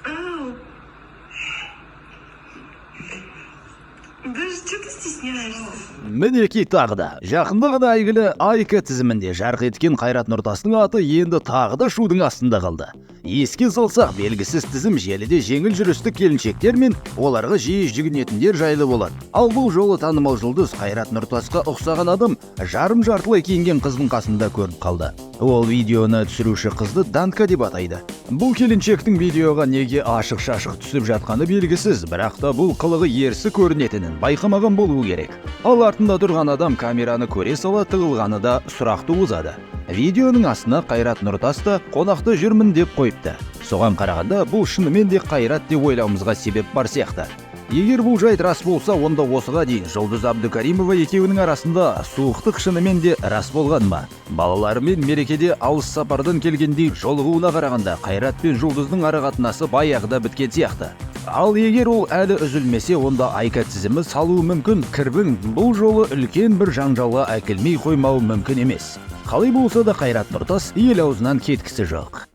Ау. Даже что ты стесняешься? Мінекей тағы да. Жақында ғана әйгілі Айка тізімінде жарқ еткен Қайрат Нұртастың аты енді тағы да шудың астында қалды. Еске салсақ, белгісіз тізім желіде жеңіл жүрісті келіншектер мен оларға жиі жүгінетіндер жайлы болады. Ал бұл жолы танымал жұлдыз Қайрат Нұртасқа ұқсаған адам жарым-жартылай киінген қыздың қасында көріп қалды. Ол видеоны түсіруші қызды Данка деп атайды. Бұл келіншектің видеоға неге ашық-шашық түсіп жатқаны белгісіз, бірақ та бұл қылығы ерсі көрінетінін байқамаған болуы керек. Ал артында тұрған адам камераны көре сала тығылғаны да сұрақ туғызады. Видеоның астына Қайрат Нұртас та қонақта жүрмін деп қойыпты. Соған қарағанда бұл шынымен де Қайрат деп ойлауымызға себеп бар сияқты. Егер бұл жайт рас болса, онда осыға дейін Жұлдыз Абдукаримова екеуінің арасында суықтық шынымен де рас болған ба? Балаларымен мерекеде алыс сапардан келгендей жолығуына қарағанда Қайрат пен Жұлдыздың арақатынасы баяғыда біткен сияқты. Ал егер ол әлі үзілмесе, онда Айка тізімі салуы мүмкін. Кірбің бұл жолы үлкен бір жанжалға әкелмей қоймауы мүмкін емес. Қалай болса да Қайрат Нұртас ел аузынан кеткісі жоқ.